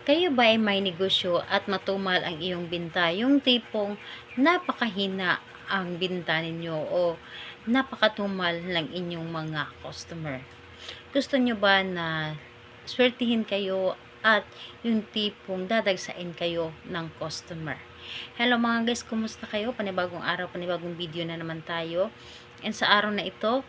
Kayo ba ay may negosyo at matumal ang iyong binta? Yung tipong napakahina ang binta ninyo o napakatumal ng inyong mga customer. Gusto nyo ba na swertihin kayo at yung tipong dadagsain kayo ng customer? Hello mga guys, kumusta kayo? Panibagong araw, panibagong video na naman tayo. And sa araw na ito,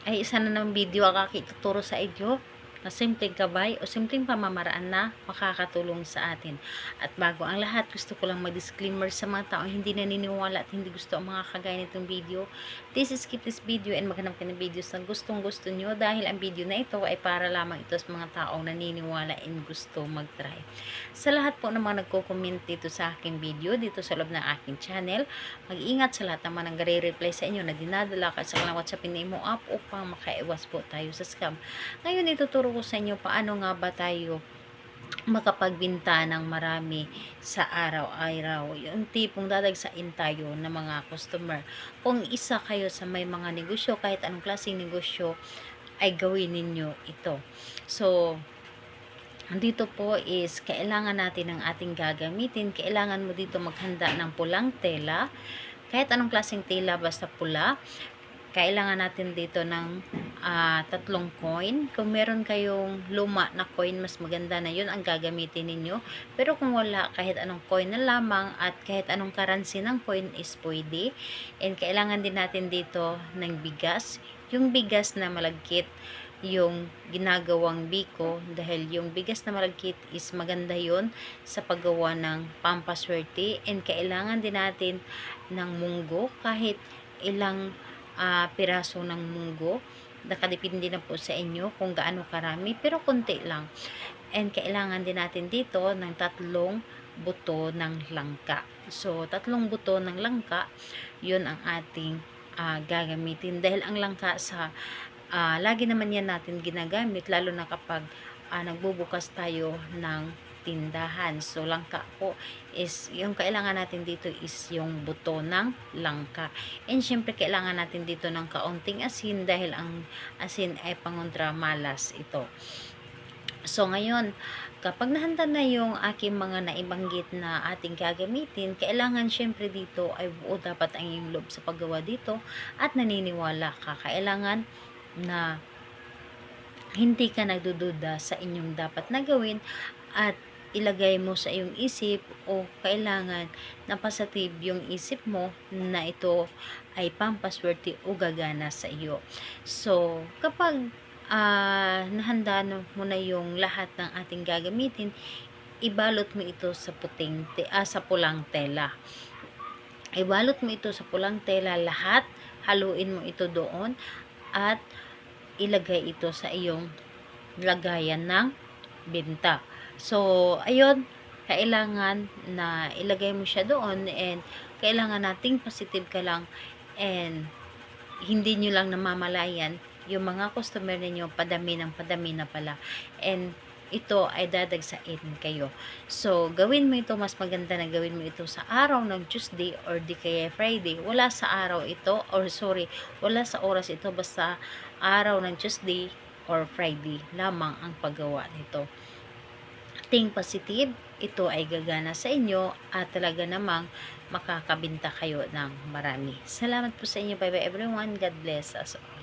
ay isa na ng video ang aking ituturo sa inyo na simpleng gabay o simpleng pamamaraan na makakatulong sa atin. At bago ang lahat, gusto ko lang mag-disclaimer sa mga taong hindi naniniwala at hindi gusto ang mga kagaya nitong video. Please skip this video and maghanap ka ng videos na gustong gusto nyo dahil ang video na ito ay para lamang ito sa mga taong naniniwala and gusto mag-try. Sa lahat po ng mga nagko-comment dito sa aking video, dito sa loob ng aking channel, mag-ingat sa lahat naman ang gare-reply sa inyo na dinadala ka sa kanilang WhatsApp mo up upang makaiwas po tayo sa scam. Ngayon, ituturo ko sa inyo paano nga ba tayo makapagbinta ng marami sa araw-araw. Yung tipong dadagsain tayo ng mga customer. Kung isa kayo sa may mga negosyo, kahit anong klaseng negosyo, ay gawin ninyo ito. So, dito po is kailangan natin ng ating gagamitin. Kailangan mo dito maghanda ng pulang tela. Kahit anong klaseng tela, basta pula. Kailangan natin dito ng 3 coin. Kung meron kayong luma na coin, mas maganda na yun ang gagamitin ninyo. Pero kung wala, kahit anong coin na lamang at kahit anong currency ng coin is pwede. And kailangan din natin dito ng bigas. Yung bigas na malagkit, yung ginagawang biko, dahil yung bigas na malagkit is maganda yon sa paggawa ng pampaswerte. And kailangan din natin ng munggo, kahit ilang piraso ng munggo. Nakadepende na po sa inyo kung gaano karami, pero konti lang. And kailangan din natin dito ng 3 buto ng langka. So, 3 buto ng langka, yun ang ating gagamitin. Dahil ang langka sa lagi naman yan natin ginagamit, lalo na kapag nagbubukas tayo ng tindahan. So, langka po is, yung kailangan natin dito is yung buto ng langka. And syempre, kailangan natin dito ng kaunting asin dahil ang asin ay pangontra malas ito. So, ngayon, kapag nahanda na yung aking mga naibanggit na ating gagamitin, kailangan syempre dito ay buo dapat ang iyong loob sa paggawa dito at naniniwala ka. Kailangan na hindi ka nagdududa sa inyong dapat na gawin at ilagay mo sa iyong isip o kailangan na positive yung isip mo na ito ay pampaswerte o gagana sa iyo. So, kapag nahanda mo na yung lahat ng ating gagamitin, ibalot mo ito sa sa pulang tela. Ibalot mo ito sa pulang tela lahat, haluin mo ito doon at ilagay ito sa iyong lagayan ng binta. So, ayun, kailangan na ilagay mo siya doon and kailangan nating positive ka lang and hindi nyo lang namamalayan yung mga customer ninyo padami na pala. And ito ay dadagsain kayo. So, gawin mo ito, mas maganda na gawin mo ito sa araw ng Tuesday or di kaya Friday. Wala sa araw ito, wala sa oras ito, basta araw ng Tuesday or Friday lamang ang paggawa nito. Think positive, ito ay gagana sa inyo at talaga namang makakabinta kayo ng marami. Salamat po sa inyo. Bye bye everyone. God bless us all.